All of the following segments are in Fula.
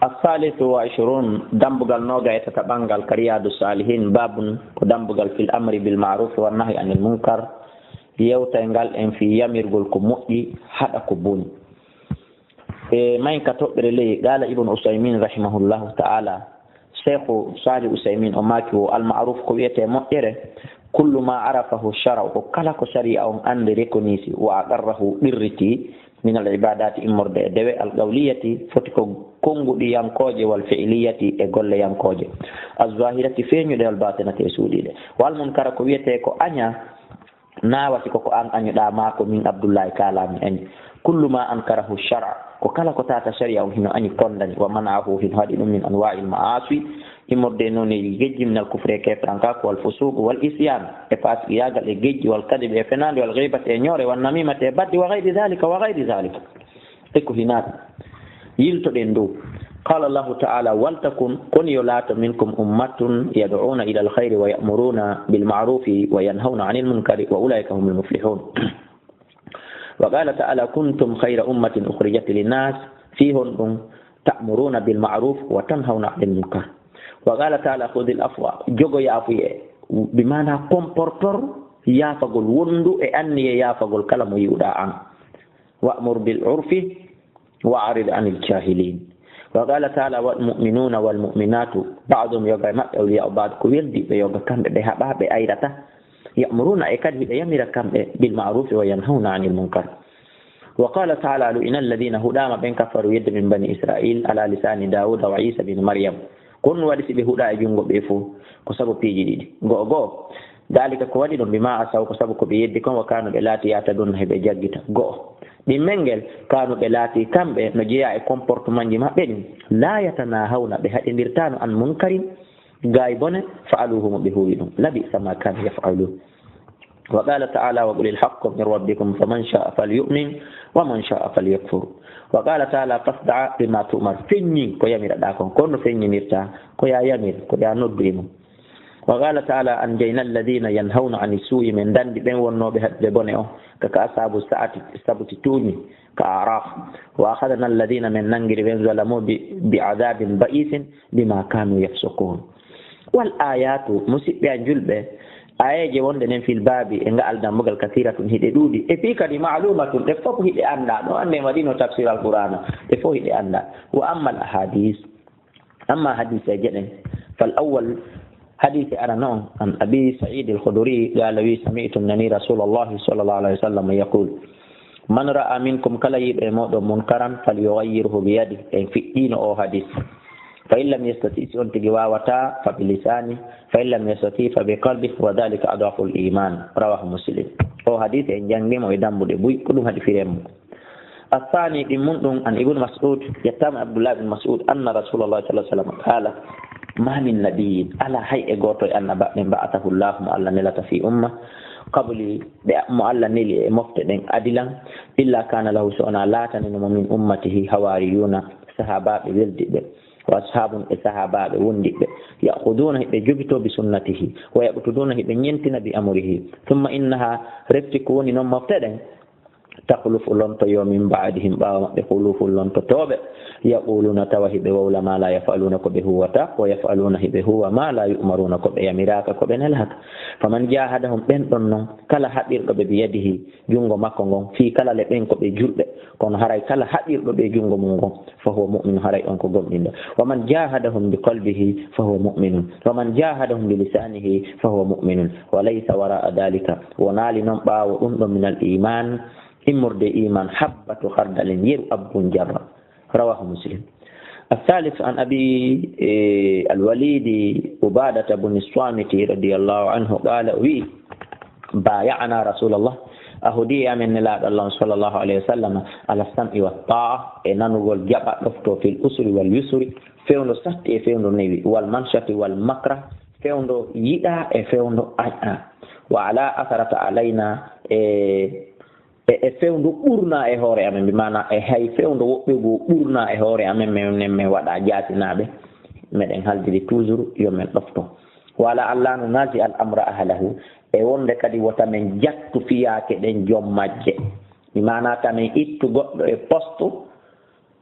الثالث وعشرون دمبغال نوغا يتتبنغال كرياد الصالحين باب دمبغال في الأمر بالمعروف والنهي عن المنكر يوتنغال ان في يميرغول كمؤي حدا كبوني ما ينكتب لي قال ابن عثيمين رحمه الله تعالى شيخ صالح عثيمين أماكي المعروف كويته مؤيره كل ما عرفه الشرع وكلا كشريعة أن ريكونيسي وأقره برتي من العبادات إمر دوي القولية فتكو كونغو دي ينكوجي والفعلية إقول ينكوجي الظاهرة فين يدي الباطنة يسودي والمنكر كويته كو أنيا ناواتي كو أن يداماكو من عبدالله كلا من كل ما أنكره الشرع وكلا كتاتا شريعة هنا أني كندني ومنعه هذه من أنواع المعاصي إمردينون يجي من الكفر كيف رنكاك والفسوق والإسيان إفاس إياغ الإجي والكذب إفنان والغيبة إنيور والنميمة بد وغير ذلك إكو هنا يلتو دندو قال الله تعالى ولتكن كن يلات منكم أمة يدعون إلى الخير ويأمرون بالمعروف وينهون عن المنكر وأولئك هم المفلحون وقال تعالى كنتم خير أمة أخرجت للناس فيهم تأمرون بالمعروف وتنهون عن المنكر وقال تعالى خذ الأفوى جوجو يافي بمعنى كومبورتور يافغول وندو أني يافغول كلام يودا عن وأمر بالعرف وأعرض عن الجاهلين وقال تعالى والمؤمنون والمؤمنات بعضهم يغمت أولياء بعض كويلدي بيوغا كان بها بأيرته يأمرون أكاد يمر كم بالمعروف وينهون عن المنكر وقال تعالى لئن الذين هدام بين كفروا يد من بني إسرائيل على لسان داود وعيسى بن مريم كن ودي بهدى جنغو بيفو كسبو بيجي غو ذلك كوالد بما أساو كسبو بيدكم وكانوا بلاتي يعتدون هبجاجتا غو بمنجل كانوا بلاتي كم نجيا كومبورتمان جما بين لا يتناهون بهذه نرتان عن منكر غايبون فعلوهم بهوينهم لبئس ما كانوا يفعلون وقال تعالى وقل الحق من ربكم فمن شاء فليؤمن ومن شاء فليكفر وقال تعالى فاصدع بما تؤمر فيني كو يمير داكون كون فيني ميرتا كو يا يمير كو يا نودريم وقال تعالى أنجينا الذين ينهون عن السوء من دند بين ونو بهد بونيو كأصحاب الساعة السبت توني كأعراف وأخذنا الذين من ننجر بين ظلموا بعذاب بئيس بما كانوا يفسقون والآيات مسيب جلبه آية جوان دنين في الباب إن ألدى مغل كثيرة هيدي دودي إفيكا دي معلومة تفوه هيدي أندا وأنه مدينة تفسير القرآن تفوه هيدي أندا وأما الأحاديث أما حديث جنن فالأول حديث أرنون عن أبي سعيد الخدري قال لي سمعت مني رسول الله صلى الله عليه وسلم يقول من رأى منكم كلا يبقى منكرا فليغيره بيده في دين أو حديث فإن لم يستطيع أن تجواوتا فبلسانه فإن لم يستطيع فبقلبه وذلك أضعف الإيمان رواه مسلم أو حديث إن جنبه ويدام بدبوي كلهم هذه فيهم الثاني من عن ابن مسعود يتم عبد الله بن مسعود أن رسول الله صلى الله عليه وسلم قال ما من نبي على هيئة قوتي أن بعثه الله مؤلا نلت في أمة قبل مؤلا نلي مفتدين أدلا إلا كان له سؤنا لا تنم من أمته حواريون صحابة بذلك وأصحاب الصحابة وندي يأخذونه بجبته بسنته ويقتدونه بنينتنا بأمره ثم إنها رفتكون نم مفتدين تخلف لنت يوم من بعدهم بخلوف لنت توبة يقولون توهب وولا ما لا يفعلونك به ويفعلونه به وما لا يؤمرونك به يمراك بين الهك فمن جاهدهم بين كلا حدير بيده جونغو ماكونغ في كلا لبين بجلب كون هراي كلا حدير بجونغو مونغ فهو مؤمن هراي أنكو قمنا ومن جاهدهم بقلبه فهو مؤمن ومن جاهدهم بلسانه فهو مؤمن وليس وراء ذلك ونال نبا وأنظم من الإيمان إمر دي إيمان حبة خردل ير أب جرى رواه مسلم الثالث عن أبي الوليد عبادة بن الصامت رضي الله عنه قال وي بايعنا رسول الله أهدي من الله صلى الله عليه وسلم على السمع والطاعة إن نقول جبع رفتو في الأسر واليسر فيوندو سهت فيوندو نيوي والمنشط والمكره فيوندو يدا فيوندو أيا وعلى أثرت علينا fewndo ɓurna e hoore amen mbi mana hay fewndo woɓɓe goo ɓurna e hoore amen min waɗa jaatinaɓe meɗen haldiri toujours yo men ɗofto wala allah no naasi al amra ahlahu e wonde kadi wota men jattu fiyaake ɗen joom majje mi mana tamen ittu goɗɗo e poste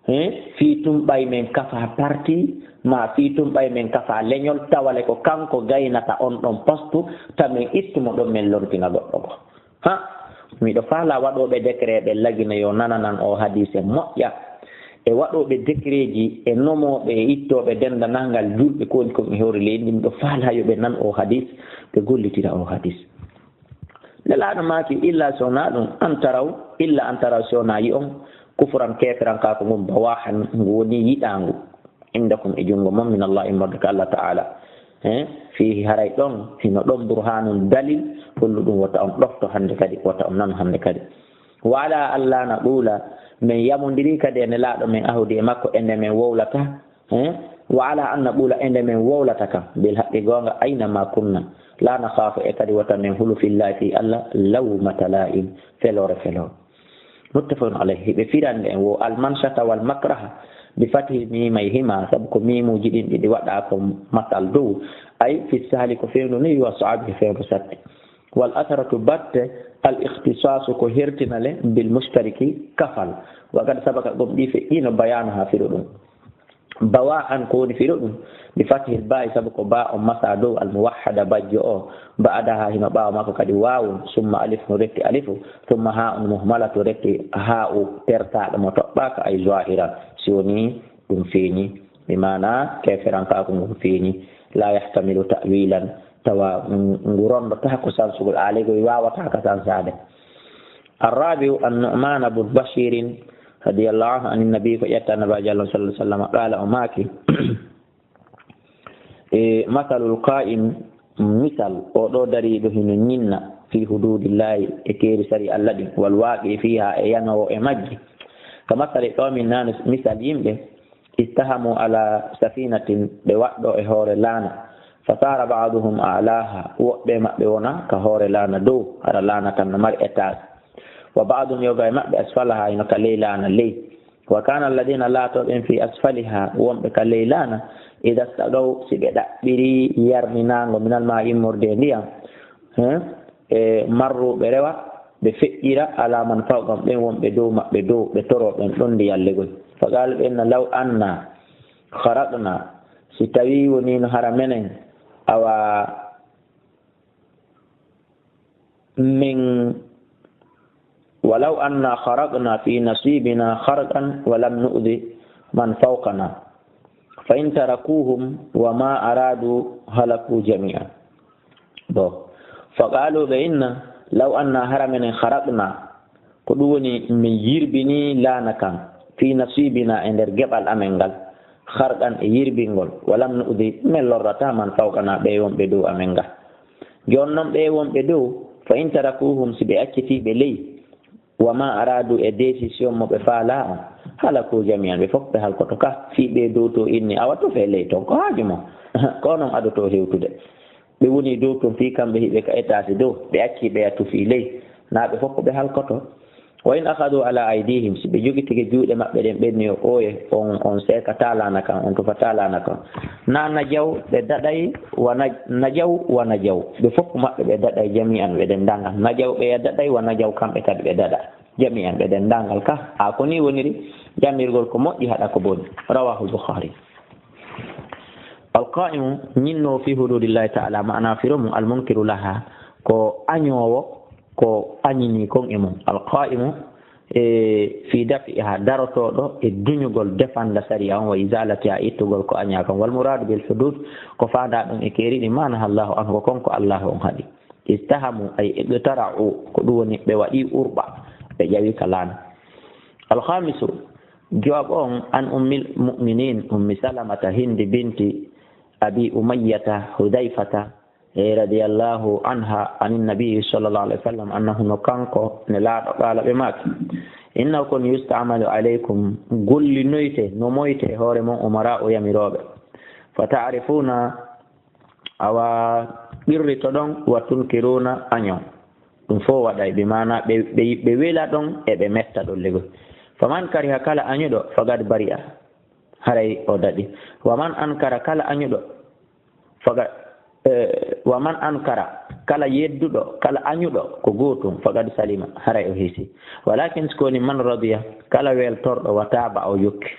fiitum ɓay men kafa parti ma fiitum ɓay men kafa leñol tawale ko kanko gaynata on ɗon postu tamin ittumo ɗon men lontina goɗɗo ko ha miɗo faala waɗoɓe décret ɓe lagina yo nananan o hadise moƴƴa e waɗoɓe décret ji e nomoɓe e ittoɓe dendanalngal julɓe kowoni kon e hewre leydi miɗo faala yoɓe nan o hadis ɓe gollitira o hadis nelaɗo maki illa sowna ɗum illa an taraw sowna yi on kufran keferan ka ko ngum bawahan ngu woni yiɗangu indakum e jungo mom min allah immorde ko allah taala fihi haray ɗon hino ɗon burhanum dalil holluɗum wota on ɗofto hande kadi wota on nano hande kadi wala allah na ɓuula min yamodiri kadi ene laaɗo min ahudi e makko ende min wowlata wala an na ɓuula ende min wowlata kam bil haqqi gonga aynama kunna la nakhafu e kadi wota min hulu fillahi fi allah lawmata la'im felore muttafaqun alayhi ɓe firande en wo almanshata wal makraha bi fathi mimayhima sabu ko mimuji ɗin ɗiɗi waɗa ko masal dow ay fi sahli ko fewnu ni wa saabi fewnu satti wal atharatu batte al ikhtisasu ko hertinale bil mushtariki kafal wakad sabaka gom ɗi feƴƴino bayanu ha fiɗo ɗum bawa an ko woni fiɗo ɗum bi fathil ba'i sabu ko ba o masa dow al muwahhada bajjo o ba'daha hino ɓawa makko kadi wawun summa alif no retti alifu summa ha un muhmala to retti ha u tertaɗo mo toɓɓaka ay zahira si woni ɗum feeñi mi mana keferanka ko ngum feeñi la yahtamilu ta'wilan tawa ngu rondota ko sansugol alaygoy wawata ka sansade الرابع النعمان بن بشير رضي الله عنه عن النبي فيأتى النبي صلى الله عليه وسلم قال أماكي مثل القائم مثل أو دري بهن نينا في حدود الله كير سري الذي والواقع فيها ينو إمجي كمثل قوم الناس مثل يمبه اتهموا على سفينة بوقت إهور لانا فصار بعضهم أعلاها وبما بونا كهور لانا دو على لانا تنمر إتاس وبعضهم يوغا ما بأسفلها إنك ليلانا لي وكان الذين لا تؤمن في أسفلها ومبك ليلانا إذا استغوا سيبدا بري يرمنان من الماء مردينيا مروا بروا بفئرة على من فوقهم بين ومبدو مبدو بترو بين لندي اللغوي فقال إن لو أن خرقنا ستوي ونين هرمنين أو من ولو أننا خرقنا في نصيبنا خرقا ولم نؤذي من فوقنا فإن تركوهم وما أرادوا هلكوا جميعا فقالوا بإن لو أننا هرمنا خرقنا قدوني من يربني لا نكن في نصيبنا عند الجبل أمنغل خرقا يربنغل ولم نؤذي من لرتا من فوقنا بيوم بدو أمنغل جونم بيوم بدو فإن تركوهم سبأكتي بلي wama aradu e décision mo ɓe faala on hala ko jamian ɓe fof ɓe halkoto ka fiiɓe dow to inni awa to fe ley toon ko haaji mo ko noon aɗo to hewtude ɓe woni dow ton fi kamɓe hiɓe ka étage dow ɓe acci ɓe yattu fi ley naaɓe fof ko ɓe halkoto wa in akhadu ala aydihim si ɓe jogi tigi juuɗe maɓɓe ɗen ɓenni o oye on seeka talana kan on tufa talana kan na najaw ɓe daɗay najaw wa najaw ɓe fof maɓɓe ɓe daɗay jami'an ɓe ɗen dangal najaw ɓe daɗay wa najaw kamɓe kadi ɓe daɗa jami'an ɓe ɗen dangal ka a ko ni woniri jamirgol ko moƴƴi haɗa ko boni rawahu Bukhari alqaimu ñinno fi hududillahi ta'ala ma'ana firomu almunkiru laha ko añowo ko añini kon e mum alqaimu fi dafiha darotoɗo e duñugol defanda sariya on wa isalatiha ittugol ko aña kon wal muradu bil hudud ko fanda ɗum e keeriɗi manaha allahu anhu ko konko allahu on haɗi istahamu ay iqtara'u ko ɗum woni ɓe waɗi urɓa ɓe ƴawi ka laana alhamisu jawab on an ummil muminin ummi salamata hindi binti abi umayyata hudayfata radiyallahu anha anin nabi sallallahu alaihi wasallam annahu nokanko ne laaɗo qaala ɓe maaki inna kon yustamalu alaykum golli noyte no moyte hoore mon umara o yamiroɓe fa ta'rifuna awa ɓirrito ɗon wa tunkiruna añon ɗum fo waɗay ɓe mana ɓe wela ɗon e ɓe metta ɗon legol faman kariha kala añuɗo fagad bari'a haray o daɗi waman ankara kala añuɗo fagad wa man ankara kala yedduɗo kala añuɗo ko gootum faqad salima haray o hisi walakin skoni man radiya kala weltorɗo wa taba o yokki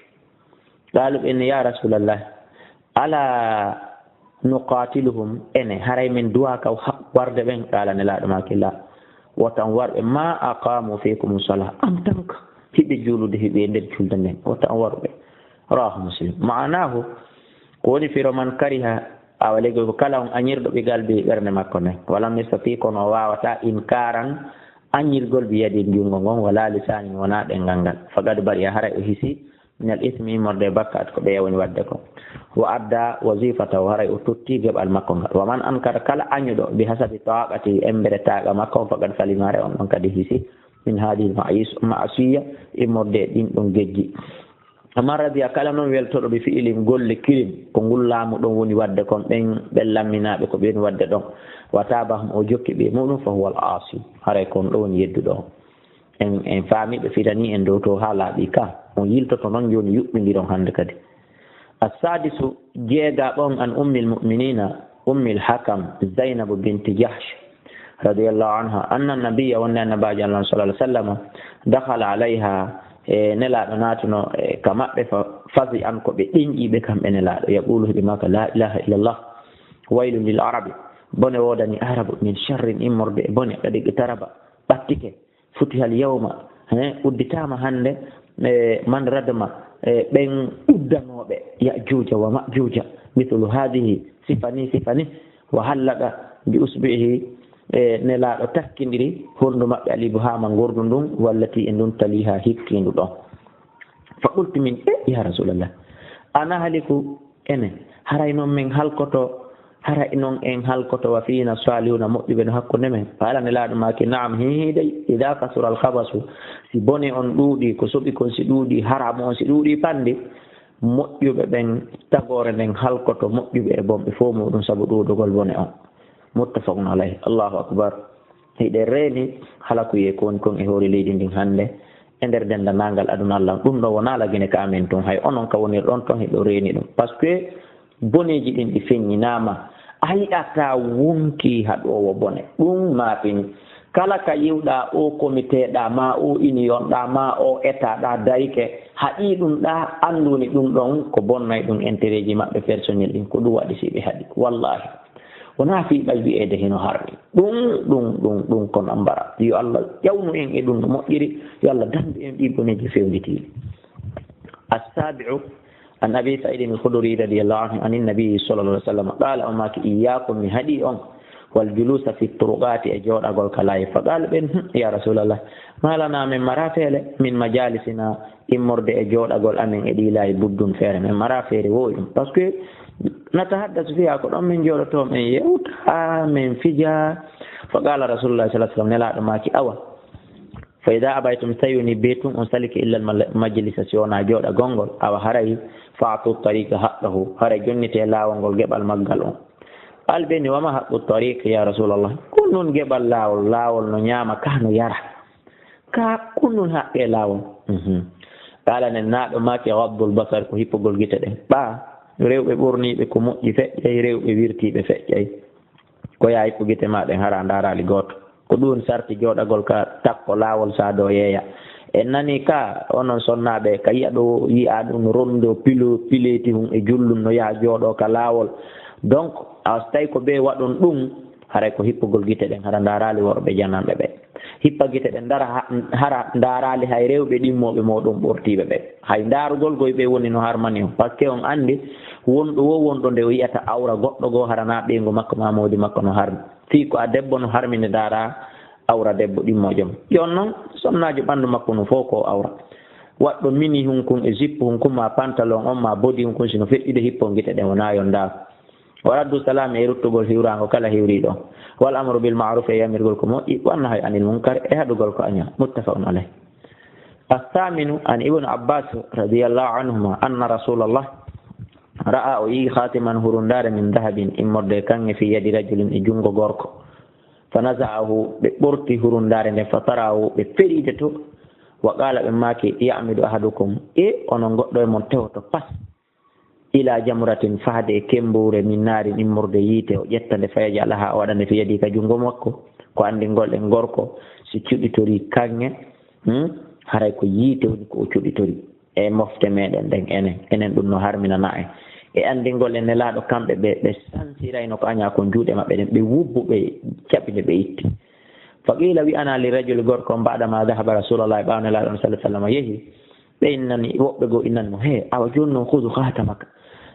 qalu ɓen ya rasulallah ala nuqatiluhum ene haray min duwa kaw warde ɓen qala nelaɗo makilla wotan warɓe ma aqamu fikum salah am tanka hiɓe juulude hiɓe nder julde nden wotan warɓe rawahu muslim ma'anahu ko woni firo man kariha awalego ko kala on añirɗo ɓe galbi ɓernde makko nden wala mistati kono wawata inkaran añirgol bi yadi jungo ngon wala lisanin wona ɗengal ngal faqad bari haray o hisi min al ismi immorde bakkat ko ɓe woni wadde ko wa adda wazifata o haray o totti geɓal makko ngal wa man ankara kala añuɗo bi hasabi taqati embere taqa makko faqad salimare on ɗon kadi hisi min hadi ma'asiya immorde ɗin ɗon geggi amma radiya kala noon weltoɗo ɓe fi'ilim golle kilim ko ngullamu ɗon woni wadde kon ɓen lamminaɓe ko ɓen wadde ɗon watabahum o jokki ɓe muɗum fa huwa al asi haray kon ɗo woni yedduɗo en faamiɓe fitani en dow to ha laaɓi ka on yiltoto noon joni yuɓɓidiron hannde kadi assadisu jeega ɓon an ummi lmuminina ummi lhakam zainabu binti jahsh radiallahu anha anna nabiya wonne annabaji allah sallah alih sallam dakhala alayha nelaɗo natuno ka maɓɓe fasi an ko ɓe ɗinƴiɓe kamɓe nelaɗo yaqulu hiɓe maka la ilaha illallah waylu lil arabi bone wodani arabu min sharrin immorde e bone kadi ɓe taraba ɓattike futihal yawma udditama hande man radma ɓen uddanoɓe yajuja wa majuja mithlu hadihi sifani wa hallaqa bi usbihi nelaɗo takkidiri hondu maɓɓe alibu hama gordu ndun wallati e ndun taliha hikkindu ɗon fa qultu min ya rasulallah ana haliku ene haray noon min halkoto haray noon en halkoto wa fina salihuna moƴƴuɓe no hakkunde men ala nelaɗo maki naam hihiday ida kasura alhabasu si bone on ɗuuɗi ko soɓi kon si ɗuuɗi haramu on si ɗuuɗi pande moƴƴuɓe ɓen tagore nden halkoto moƴƴuɓe e bomɓe fo muɗum saabu ɗuuɗugol bone on muttafaqun alayhi allahu akbar hiɗe reeni hala ko wiye ko woni kon e hoore leydi ndin hannde e nder dendanangal aduna allah ɗum ɗo wona lagine ka amen tun hay onon ka wonir ɗon ton heɗo reeni ɗum par ce que boneji ɗin ɗi feññinama a yiɗata wonki haɗowo bone ɗum maafini kala ka yiwɗa o comité ma o union ma o état darike haɗi ɗum ɗa anduni ɗum ɗon ko bonnay ɗum intérêt ji maɓɓe personnel ɗin ko ɗum waɗi siɓe haɗi wallahi wona fiiɓal wi'ede heno harmi ɗum kono ambara yo allah ƴawnu en e ɗum no moƴƴiri yo allah dandu en ɗi boneji fewnditiɗi assabi'u an abi sa'idin al-khudri radiyallahu anhu anin nabi sallallahu alaihi wasallam qala umaki iyyakum mi hadi on wal julusa fi turuqati e joɗagol kalaye fa qala ɓen ya rasulallah malana min marafele min majalisina immorde e joɗagol amen e ɗilaye buddum feere min mara feere wowi ɗum par ce que natahaddasu fiha ko ɗon min joɗoto min yewta min fija fa qala rasulullah sallallahu alaihi wasallam nelaɗo maki awa fa ida abaytum tawini betum on saliki illa majlisa siwona joɗa gongol awa haray faatu tariqa haqqahu haray jonnite lawol ngol geɓal maggal on albeni wama haqqu tariq ya rasulallah kun nun geɓal lawol no ñaama ka no yara ka kun nun haqqe lawol qala nen naɗo maki gaddul basar ko hippugol gite ɗen ɓa rewɓe ɓorniɓe ko moƴƴi feƴƴay rewɓe wirtiɓe feƴƴay ko ya hippu gite maɗen hara darali goto ko ɗum sarti joɗagol ka takko lawol sa do yeeya en nani ka onon sonnaɓe ka yiya ɗo yiya ɗum rondo pileti hum e jullum no yaha jooɗo ka lawol donc a tawi ko ɓe waɗon ɗum haray ko hippugol gite ɗen hara darali worɓe jananɓe ɓe hippa gite ɗen hara darali hay rewɓe ɗimmoɓe moɗon ɓortiɓe ɓe hay darugol goye ɓe woni no harmani on par ce que on andi wonɗo wo wonɗo nde o yiyata awra goɗɗo goo harana ɓeygu makko mamodi makko no harmi fi ko a debbo no harmini dara awra debbo ɗimmojom jon noon sonnajo ɓandu makko no fof ko awra waɗɗo mini hunkun e jippu hunkun ma pantalon on ma bodi hunkun sino feƴƴude hippo gite ɗen wona yon da wa raddu salam e ruttugol hiwrago kala hiwriɗo wal amru bil ma'ruf e yamirgol ko moƴƴi wanna hay anil munkar e haɗugol ko aña muttafaqun alayh الثامن عن ابن عباس رضي الله عنهما أن رسول الله رأى أي خاتما هرندار من ذهب إمرد كان في يد رجل جنغ غورك فنزعه ببرتي هرندار فتراه بفريدته وقال بماكي يعمد أحدكم إيه أنغو من تهوتو بس ila jamratin fahde kembure min naari immurde yiite o ƴettande fayaji ala ha waɗande to yadi ka jungo makko ko anndingol en gorko si cuɗitori kanŋe haray ko yiite woni ko o cuɗitori e mofte meɗen ɗen enen ɗum no harminana en e anndingol en nelaaɗo kamɓe ɓe sansirayno ko aña kon juuɗe maɓɓe ɗen ɓe wubbu ɓe caɓine ɓe itti fa qila wi ana li rajuli gorko mbaɗa ma dahaba rasulallah ɓaaw nelaaɗo on sallah sallam yehi ɓe innani woɓɓe goo innani mo he awa joni noon hudu hatamaka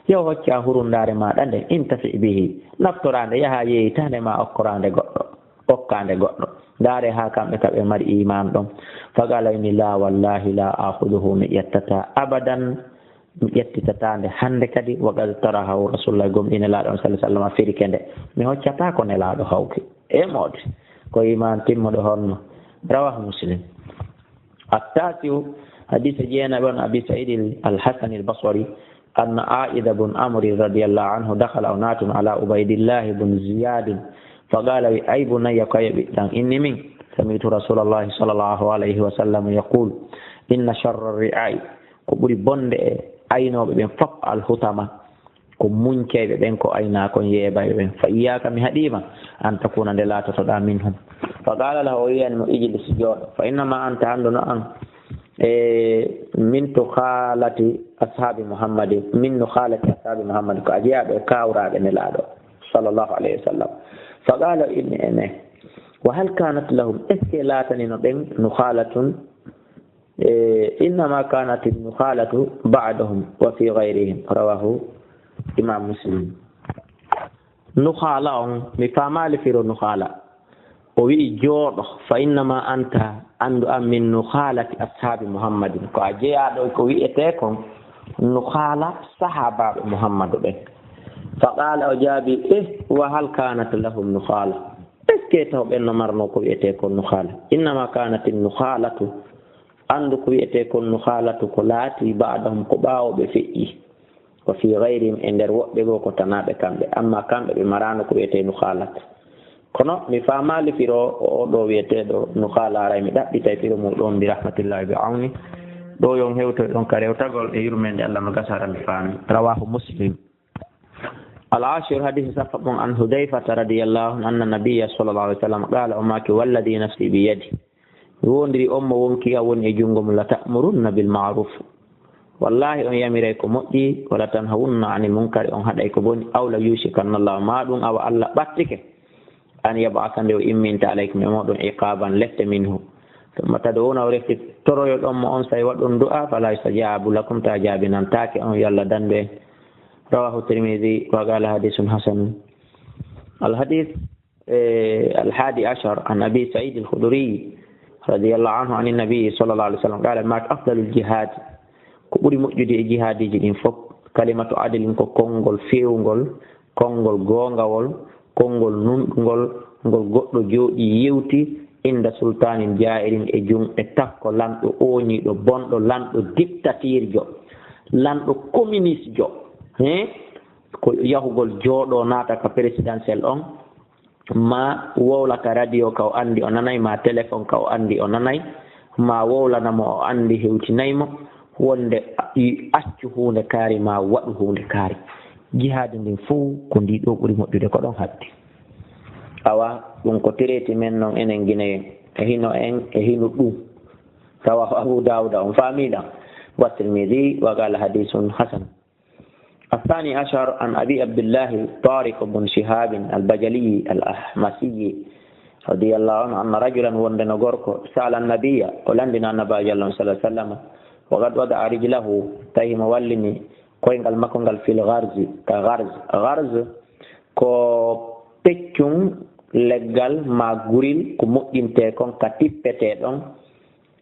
yo hocca hurundare maɗa nde intafi bihi naftorande yaha yeeyitande ma okkorande goɗɗo okkande goɗɗo ndaare ha kamɓe kaɓe mari iman ɗon fagalayni la wallahi la akhuduhu mi ƴettata abadan mi ƴettitatande hande kadi waqad tarahahu rasulullah gom ine laaɗo on sallah sallam firike nde mi hoccata ko nelaaɗo hawki e moode ko iman timmoɗo honno rawahu muslim التاسع حديث جينا بن أبي سعيد الحسن البصري أن عائد بن عمرو رضي الله عنه دخل أناس على عبيد الله بن زياد فقال أي بني إني من سمعت رسول الله صلى الله عليه وسلم يقول إن شر الرعاء كبري بند أينو بين فق الحطمة كم منكي بين كو أينا كون يبا بين فإياك مهديما أن تكون لا تتدع منهم فقال له إيان إجلس جود فإنما أنت عندنا أن من نخالة أصحاب محمد من نخالة أصحاب محمد كأجياب كاورا بن الأدو صلى الله عليه وسلم فقال إنه وهل كانت لهم إسكيلات نخالة إنما كانت النخالة بعدهم وفي غيرهم رواه إمام مسلم نخالة مفامال في النخالة وي جود فإنما أنت عند من نخالة أصحاب محمد كأجياد كويتكم نخالة صحابة محمد به فقال أجابي وهل كانت لهم نخالة كيتهم بأن مرنو كويتكم نخالة إنما كانت النخالة عند كويتكم نخالة كلاتي بعدهم كباو بفئي وفي غيرهم إن دروق بيقو كتنابي كامبي أما كامبي بمرانو كويتي نخالة kono mi faamaali firo o ɗo wiyeteeɗo no haalaara mi ɗaɓɓitay firo mum ɗon bi rahmatillahi bi awni ɗo yon hewtoy ɗon ka rewtagol e yurmende allah no gasara mi faami rawahu muslim العاشر حديث صفة عن حذيفة رضي الله عنه أن النبي صلى الله عليه وسلم قال أماك والذي نفسي بيده وندري وونكي أون يجونكم لتأمرن بالمعروف والله أن يمريكم مؤدي ولا تنهون عن المنكر أن هديكم بني أو لا يوشكن الله ما دون أو الله باتك أن يبعث له إمين عليكم يموت عقابا لست منه ثم تدعون ورث ترى الأم أنسى ودون دعاء فلا يستجاب لكم تجابنا تاك أن يلا دنبه رواه الترمذي وقال حديث حسن الحديث الحادي عشر عن أبي سعيد الخدري رضي الله عنه عن النبي صلى الله عليه وسلم قال ما أفضل الجهاد كبر موجود الجهاد جدين فوق كلمة عدل كونغول فيونغول كونغول غونغول kongol nungol ngol goɗɗo jooɗi yewti inda sultanin jairin e jumɗe takko lanɗo oñiɗo bonɗo lanɗo dictatirjo lanɗo communiste ko yahugol jooɗo naata ka présidentiel on ma wowlaka radio ka o andi o nanay ma téléphone ka o andi o nanay ma wowlanamo o andi hewtinaymo wonde accu hunde kaari ma waɗu hunde kaari jihaade ndin fof ko ndi ɗo ɓuri moƴƴude ko ɗon haddi awa ɗum ko tireti men noon enen guine e hino en e hino ɗum tawa Abu Dawuda on faamiɗa wa Tirmidhi wa qala hadithun hasan الثاني عشر عن أبي عبد الله طارق بن شهاب البجلي الأحمسي رضي الله عنه أن رجلا وندن غوركو سأل النبي ولندنا النبي صلى الله عليه وسلم وقد وضع رجله تاي مولني koyngal makko ngal fil garzi ka garz ko peccum leggal ma guril ko moƴƴinte kon ka tippete ɗon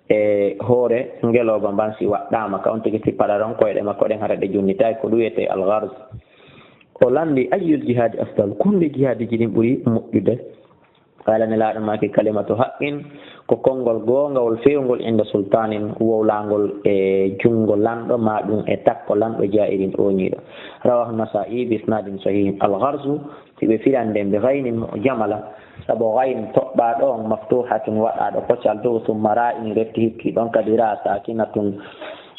e hoore ngeloba mban si waɗɗama ka on tigi tippaɗa ɗon koyɗe makko ɗen hara ɗe junnitay ko ɗuyete al garz o landi ayyul jihadi afdal kunde jihadi ji ɗin ɓuri moƴƴude qala ne laaɗo maki kalimatu haqqin ko konngol goongawol fewngol inde sultanin wowlangol e jungo lanɗo ma ɗum e takko lanɗo jairin oñiɗo rawahu nasa'i bi isnadin sahih al gharzu tiɓe firanden be gaynin jamala sabo gayn toɓɓa ɗon maftuhatun waɗaɗo koccal dow summa ra'in retti hikki ɗon kadi ra sakinatun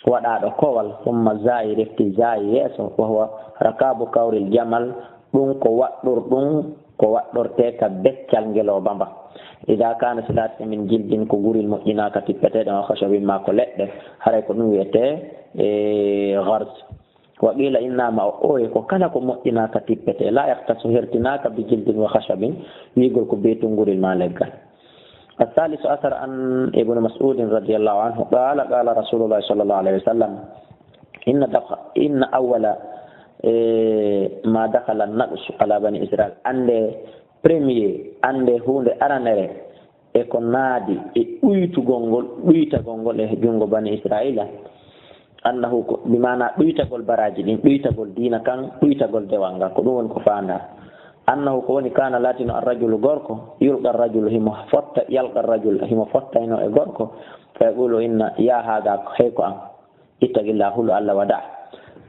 waɗaɗo kowal humma zayi refti zayi yeeso wa huwa rakabu kawril jamal ɗum ko waɗɗorte ka beccal ngeloba mba ida kana silati min jildin ko guril moƴƴinaka tippeteɗen o hashabin ma ko leɗɗe haray ko ɗum wiyete gars wa qila innama o ko kala ko moƴƴinaka tippete la yahtasu hertinaka bi jildin wa hashabin wigol ko beetu guril ma leggal. الثالث أثر عن ابن مسعود رضي الله عنه قال رسول الله صلى الله عليه وسلم إن أول ما دخل النقص على بني إسرائيل أن premier ande hunde aranere e ko naadi e ɗuytagol e jungo bani israila annahu ko bimana ɗuytagol baraji ɗin ɗuytagol diina kan ɗuytagol dewal ngal ko ɗum woni ko fanda annahu ko woni kana latino arrajulu gorko yulqa arrajulu himo fotta yalqa arrajulu himo fottayno e gorko fa yaqulu inna ya hada hey ko an ittaqilla hulu allah wada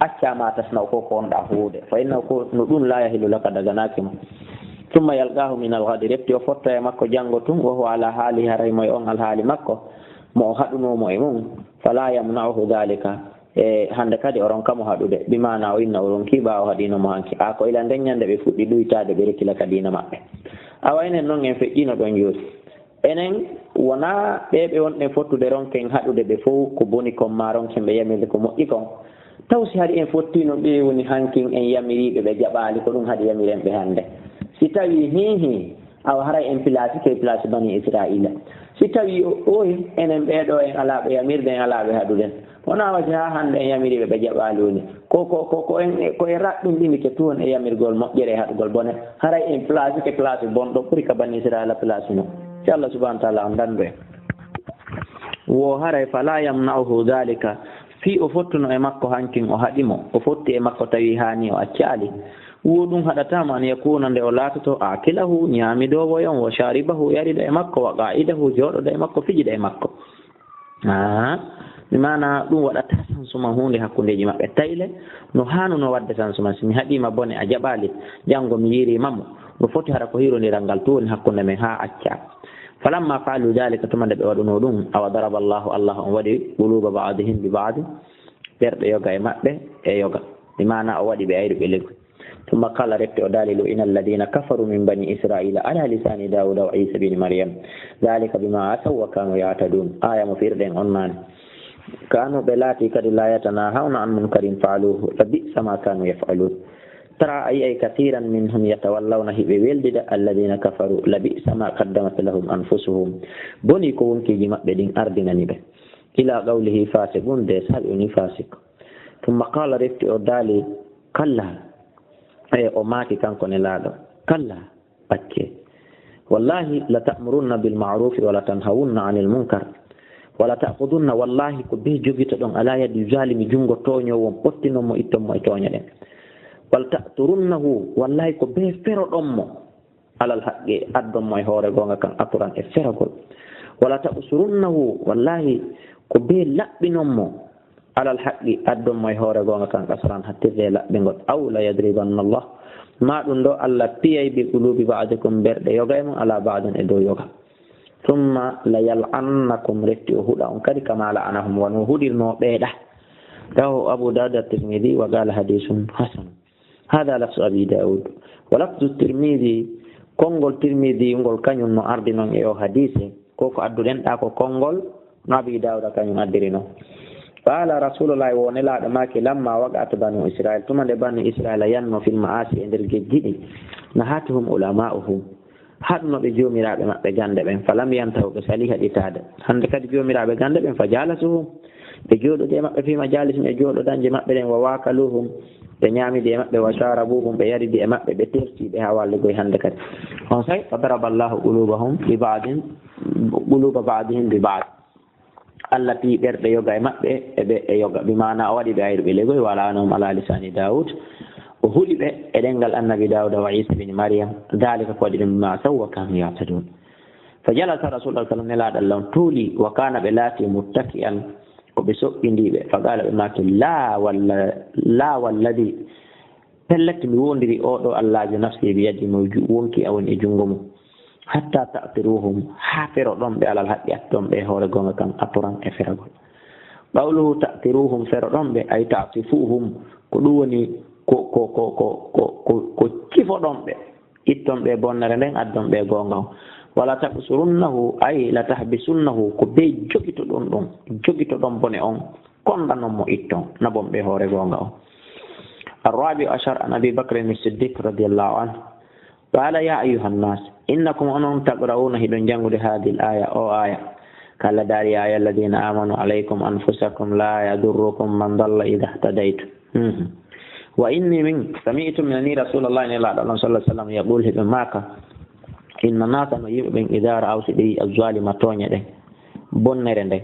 accama tasna ko wonɗa huude fa innahu ko no ɗum la yahilu laka daganakimo ثم يلقاه من الغد رفتي وفتا مكو جانغوتون وهو على حاله هري موي اون الحال مكو مو حدنو موي مون فلا يمنعه ذلك hande kadi oron kamo hadude bimana o inna oron kiba o hadino mo hanki ako ila denyande be fuddi duitade be rekila kadina mabbe awayne non en feƴƴino don yoti enen wona be wonde fottude ronken hadude be fo ko boni ko maron kembe yamide ko moƴƴi kon tawsi hadi en fottino be woni hankin en yamiribe be jabali ko dum hadi yamiren be hande si tawi hihi aw haray en place ke place bani israila si tawi oyi enen ɓeeɗo en alaɓe yamirde en alaɓe haɗuɗen wona wati ha hande en yamiriɓe ɓe jaɓaluni ko e raɗɗum ɗimi ke toon e yamirgol moƴƴere e haɗugol bone haray en place ke place bonɗo ɓuri ka bani israila place no si allah subahana taala on dandu en wo haray fala yamna'uhu dhalika fi o fottuno e makko hankin o haɗimo o fotti e makko tawi hani o accali woɗum haɗatama an yakuna nde o laatoto akilahu ñaamidowo yon wo sharibahu yarida e makko wa qa'idahu joɗoɗo e makko fijida e makko mi mana ɗum waɗata sansuma hunde hakkundeji maɓɓe tayle no hanuno wadde sansuma si mi haɗima bone a jaɓali janggo mi yirimamo no foti hara ko hirodiral ngal to woni hakkunde men ha acca falamma faalu dalika tumande ɓe waɗuno ɗum awa daraba llahu allah on waɗi quluba badihim bi badi ɓerɗe yoga e maɓɓe e yoga mi mana o waɗi ɓe ayri ɓe leggo ثم قال رت دليل إن الذين كفروا من بني إسرائيل على لسان داود وعيسى بن مريم ذلك بما عصوا وكانوا يعتدون آية مفيردين عنمان كانوا بلاتي قد لا يتناهون عن منكر فعلوه فبئس ما كانوا يفعلون ترى أي كثيرا منهم يتولون بولد الذين كفروا لبئس ما قدمت لهم أنفسهم بني كون كي جمع بدين أردنا نبه إلى قوله فاسقون ديس هل فاسق ثم قال رت دالي كلا o maati kanko ne laaɗo kalla ɓacce wallahi la ta'murunna bil ma'rufi wala tanhawunna anil munkar wala ta'khudunna wallahi ko be jogita ɗon ala yadi zalimi jungo toñowon ɓottinommo ittonmo e tooña ɗen wal ta'turunnahu wallahi ko be fero ɗonmo alal haqqi addonmo e hoore gonga kan aturan e feragol wala ta'usurunnahu wallahi ko be laɓɓinommo alal haqqi addonmo e hoore gonga kan kasran hattirde e laɓɓingol aw la yadribanna allah ma ɗum ɗo allah piyay bi qulubi ba'dikum berɗe yoga e mum ala ba'din e dow yoga thumma la yal'annakum retti o huɗa on kadi kama la'anahum wono huɗirno ɓeeɗa rawahu abu daud at-tirmidhi wa qala hadithun hasan hada lafzu abi daud wa lafzu tirmidhi konngol tirmidhi ngol kañum no ardi noon e o hadise koko adduɗen ɗa ko konngol no abi daud kañum addiri noon قال رسول الله ونلا دماك لما وقعت بنو إسرائيل ثم بنو إسرائيل ينمو في المعاصي عند الجديد نهاتهم علماؤهم hadno ɓe jomiraɓe maɓɓe gande ɓen falam yantahu ɓe saliha ɗitade hande kadi jomiraɓe gande ɓen fa jalasuhum ɓe jooɗode maɓɓe fi majalisum e jooɗodanje maɓɓe ɗen wa wakaluhum ɓe ñamidi e maɓɓe wa sharabuhum ɓe yaridi e maɓɓe ɓe tertiɓe ha wallugoye hande kadi on say fa daraba llahu quluba badihim bi bad allah pi ɓerɗe yoga e maɓɓe eɓe e yoga bimana o waɗi ɓe ayruɓe legoy walanahum ala lisani daoud o huɗi ɓe e ɗengal annabi dawuda wa isa bine mariam dalika ko waɗi ɗum bima saw wa kanu yatadun fa jalasa rasulullah sallam nelaɗo allah on tuuli wa kana ɓe laati muttaki an koɓe soɓɓindiɓe fa qala ɓe maki la walladi pellete mi wondiri oɗo allahjo nafsi bi yadi mo wonki a woni e junngo mum hatta ta'tiruhum ha fero ɗon ɓe alal haqqi atton ɓe hoore gonga kan aturan e feragol qawluhu ta'tiruhum ferɗon ɓe ay ta'tifuhum ko ɗum woni ko cifoɗon ɓe itton ɓe bonnere nden addon ɓe gonga o wala tabsurunnahu ay la tahbisunnahu ko be jogitoɗon bone on kondanon mo itton nabon ɓe hoore gonga o الرابع عشر عن أبي بكر الصديق رضي الله عنه قال يا أيها الناس إنكم أنهم تقرؤون هدون جنگ هذه الآية أو آية قال داري آية الذين آمنوا عليكم أنفسكم لا يضركم من ضل إذا اهتديتم وإني من سمعت من رسول الله صلى الله عليه وسلم يقول هبن ماك إن الناس يؤمن إذا رأوا سيدي الظالم توني ده بنر ده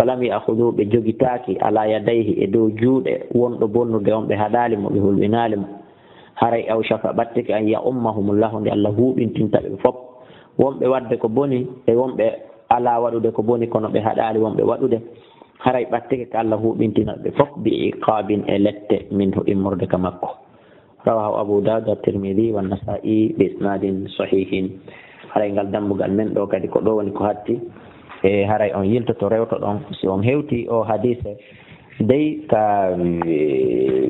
فلم يأخذوا بجوجتاكي على يديه إدو جود وندو بنو دهم بهدالم وبهلبنالم هري أو شفا باتك أن يأمهم الله دي الله بنتين تبع فوق وم بواد كبوني وم على ودو كبوني كونو بهدالي وم بوادو ده هري باتك الله بنتين تبع فوق بعقاب إلت منه إمر دك مكو رواه أبو داود الترمذي والنسائي بإسناد صحيح هري قال دمو قال من دو كدي كدو وني كهاتي haray on yiltoto rewto ɗon si on hewti o hadise dey ka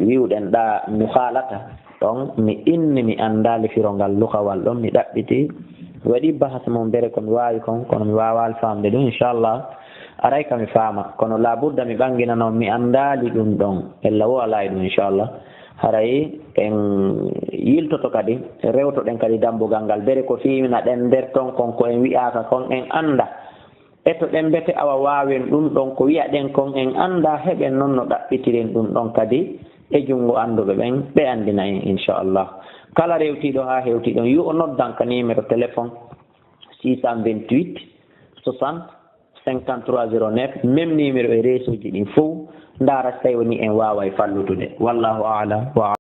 wiwɗen ɗa mi haalata ɗon mi inni mi anndali firongal lukawal ɗon mi ɗaɓɓiti waɗi bahas mum bere komi wawi kon kono mi wawal famde ɗum inchallah aray ka mi faama kono labudda mi ɓangina noon mi anndali ɗum ɗon ella wo ala e ɗum inchallah haray en yiltoto kadi rewto ɗen kadi dambugal ngal bere ko fiwina ɗen nder ton kon ko en wi'aka kon en anda eto ɗen bete awa wawen ɗum ɗon ko wiya ɗen kon en anda heɓen noon no ɗaɓɓitiren ɗum ɗon kadi e junngo annduɓe ɓen ɓe andina en inchallah kala rewtiɗo ha hewtiɗon yu o noddanka numéro téléphone 628 60 53 09 même numéro e réseau ji ɗin fof ndara tawi woni en wawa e fallutude wallahu a'lam wa